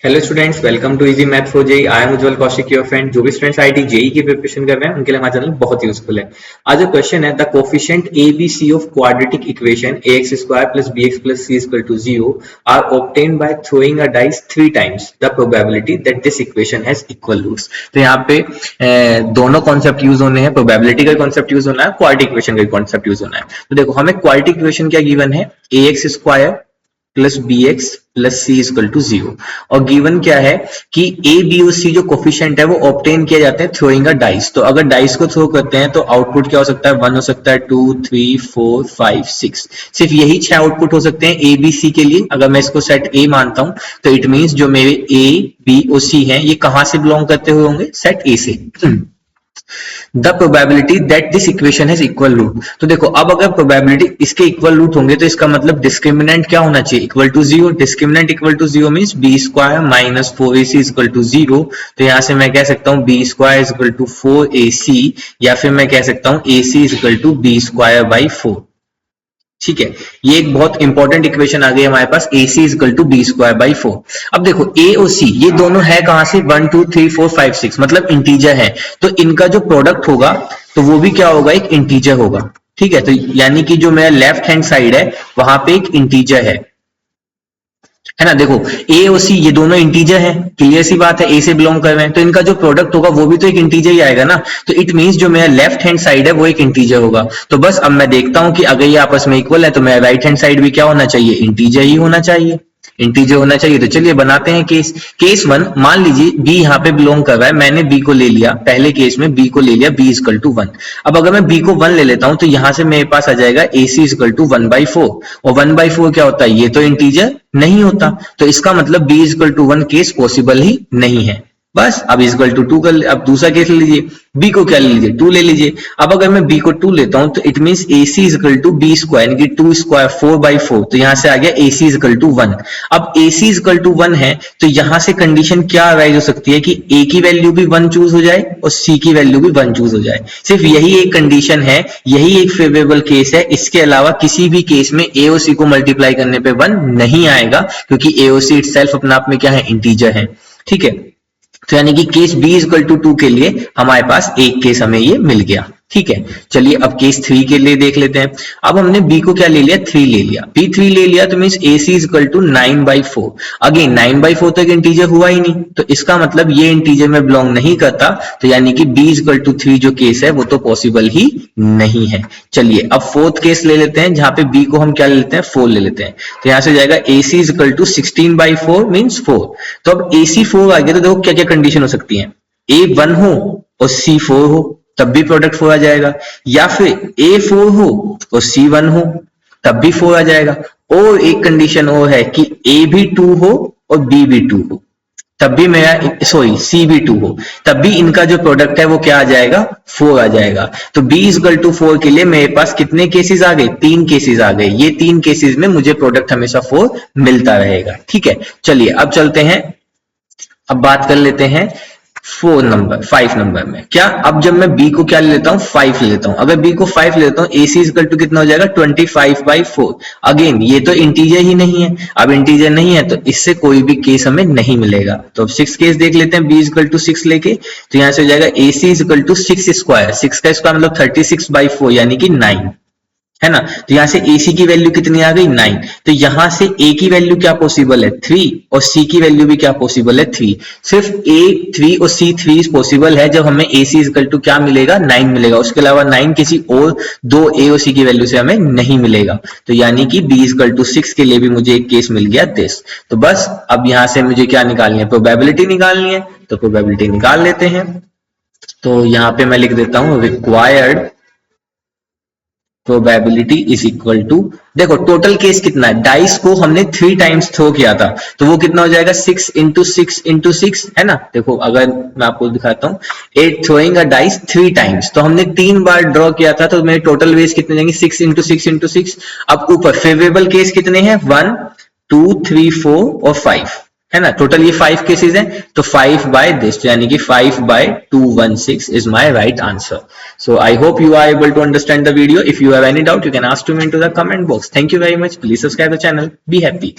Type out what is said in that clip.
Hello students, welcome to easy math for JEE. I am Ujjwal Kaushik, your friend. जो भी students IIT JEE की preparation कर रहे हैं उनके लिए हमारा चैनल बहुत यूजफुल है। आज जो क्वेश्चन है, the coefficient ABC of quadratic equation ax square plus bx plus c equal to 0 are obtained by throwing a dice 3 times the probability that this equation has equal roots. तो यहाँ पे दोनों concept use होने हैं, probability का concept use होना है, quadratic equation का कॉन्सेप्ट यूज होना है। तो देखो, हमें क्वाड्रेटिक इक्वेशन क्या गिवन है, ax square plus B X plus C equal to 0 और गिवन क्या है कि ए बी और सी जो कोफिशिएंट है वो ऑब्टेन किए जाते हैं थ्रोइंग अ डाइस। तो अगर डाइस को थ्रो करते हैं तो आउटपुट क्या हो सकता है, 1 हो सकता है, 2 3 4 5 6, सिर्फ यही 6 आउटपुट हो सकते हैं ए बी सी के लिए। अगर मैं इसको सेट ए मानता हूं तो इट मींस जो मेरे ए बी और सी हैं ये कहां से बिलोंग करते हुए होंगे, सेट ए से। The probability that this equation has equal root. तो देखो, अब अगर प्रोबेबिलिटी इसके इक्वल रूट होंगे तो इसका मतलब डिस्क्रिमिनेंट क्या होना चाहिए, equal to 0। Discriminant equal to 0 means B square minus 4ac equal to 0। तो यहां से मैं कह सकता हूं B square equal to 4ac, या फिर मैं कह सकता हूं ac equal to B square by 4। ठीक है, ये एक बहुत इंपॉर्टेंट इक्वेशन आ गई हमारे पास, AC equal to B square by 4। अब देखो, A और C ये दोनों है कहां से, 1 2 3 4 5 6, मतलब इंटीजर है। तो इनका जो प्रोडक्ट होगा तो वो भी क्या होगा, एक इंटीजर होगा। ठीक है, तो यानी कि जो मेरा लेफ्ट हैंड साइड है वहां पे एक इंटीजर है ना। देखो, ए और सी ये दोनों इंटीजर हैं, क्लियर सी बात है, ए से बिलोंग कर रहे हैं, तो इनका जो प्रोडक्ट होगा वो भी तो एक इंटीजर ही आएगा ना। तो इट मींस जो मेरा लेफ्ट हैंड साइड है वो एक इंटीजर होगा। तो बस अब मैं देखता हूं कि अगर ये आपस में इक्वल है तो मेरा राइट हैंड साइड भी क्या होना चाहिए, इंटीजर ही होना चाहिए, इंटीजर होना चाहिए। तो चलिए बनाते हैं केस। केस 1, मान लीजिए बी यहाँ पे बिलोंग कर रहा है, मैंने बी को ले लिया, पहले केस में बी को ले लिया, बी इक्वल टू 1। अब अगर मैं बी को 1 ले लेता हूं तो यहां से मेरे पास आ जाएगा AC इक्वल टू 1/4, और 1/4 क्या होता है, ये तो इंटीजर नहीं होता। तो इसका मतलब B equal to 1 case possible ही नहीं है। बस अब इक्वल टू 2 कर, अब दूसरा केस ले लीजिए, बी को क्या ले लीजिए, 2 ले लीजिए। अब अगर मैं बी को 2 लेता हूं तो it means AC equal to B square, यानी कि 2 स्क्वायर 4/4। तो यहां से आ गया AC इक्वल टू 1। अब AC इक्वल टू 1 है तो यहां से कंडीशन क्या अराइज हो सकती है कि A की वैल्यू भी 1 चूज हो जाए और C की वैल्यू भी 1 चूज हो जाए। सिर्फ यही एक कंडीशन है, यही एक फेवरेबल केस है। इसके अलावा किसी भी केस में A और C को मल्टीप्लाई करने पे 1 नहीं आएगा, क्योंकि A और C इटसेल्फ अपने आप में क्या है, इंटीजर है। ठीक है, तो यानी कि केस B इक्वल टू 2 के लिए हमारे पास एक केस हमें ये मिल गया। ठीक है, चलिए अब केस 3 के लिए देख लेते हैं। अब हमने B को क्या ले लिया, 3 ले लिया, B 3 ले लिया, तो means AC equal to 9/4। Again 9/4 तक इंटीजर हुआ ही नहीं, तो इसका मतलब ये इंटीजर में बिलोंग नहीं करता। तो यानी कि B इक्वल टू 3 जो केस है वो तो पॉसिबल ही नहीं है। चलिए अब फोर्थ केस ले लेते हैं, जहां पे B को हम क्या ले लेते हैं, 4 ले लेते हैं। तो यहां से जाएगा AC इक्वल टू 16/4 मींस 4। तो अब AC 4 आ गया, तो देखो क्या क्या कंडीशन हो सकती है, A 1 हो और C 4 हो तब भी प्रोडक्ट 4 आ जाएगा, या फिर A 4 हो और C 1 हो तब भी 4 आ जाएगा। और एक कंडीशन और है कि A भी 2 हो और B भी 2 हो तब भी मेरा, सॉरी C भी 2 हो तब भी इनका जो प्रोडक्ट है वो क्या आ जाएगा, 4 आ जाएगा। तो B इक्वल टू 4 के लिए मेरे पास कितने केसेस आ गए, 3 केसेस आ गए। ये 3 केसेस में मुझे प्रोडक्ट हमेशा 4 मिलता रहेगा। ठीक है, चलिए अब चलते हैं, अब बात कर लेते हैं 5 नंबर में। क्या, अब जब मैं B को क्या ले लेता हूं, 5 ले लेता हूं। अगर B को 5 ले लेता हूं, AC इक्वल टू कितना हो जाएगा, 25/4। अगेन ये तो इंटीजर ही नहीं है, अब इंटीजर नहीं है तो इससे कोई भी केस हमें नहीं मिलेगा। तो अब 6 केस देख लेते हैं, B इक्वल टू 6 लेके। तो यहां से हो जाएगा AC इक्वल टू 6 स्क्वायर, 6 का स्क्वायर मतलब 36/4 यानी कि 9, है ना। तो यहां से AC की वैल्यू कितनी आ गई, 9। तो यहां से A की वैल्यू क्या पॉसिबल है, 3, और C की वैल्यू भी क्या पॉसिबल है, 3। सिर्फ A 3 और C 3 पॉसिबल है जब हमें AC इक्वल टू क्या मिलेगा, 9 मिलेगा। उसके अलावा 9 किसी और 2 A और C की वैल्यू से हमें नहीं मिलेगा। तो यानी कि B इक्वल टू 6 के लिए भी मुझे एक केस मिल गया दिस। तो बस अब यहां से मुझे क्या निकालनी है, प्रोबेबिलिटी निकालनी है। तो प्रोबेबिलिटी निकाल लेते हैं। तो यहां पे मैं लिख देता हूं required probability is equal to, देखो टोटल केस कितना है, डाइस को हमने 3 टाइम्स थ्रो किया था तो वो कितना हो जाएगा, 6 इंटू 6 इंटू 6, है ना। देखो अगर मैं आपको दिखाता हूँ, 8 थ्रोइंग अ डाइस 3 टाइम्स, तो हमने 3 बार ड्रॉ किया था, तो मेरे टोटल वेज कितने जाएंगे, 6 इंटू 6 इंटू 6। अब ऊपर फेवरेबल केस कितने हैं, 1 2 3 4 और 5, है ना। टोटल ये 5 केसेस हैं, तो 5 बाय दिस, यानी कि 5/216 is my right answer. So I hope you are able to understand the video. If you have any doubt, you can ask to me into the comment box. Thank you very much. Please subscribe the channel. Be happy.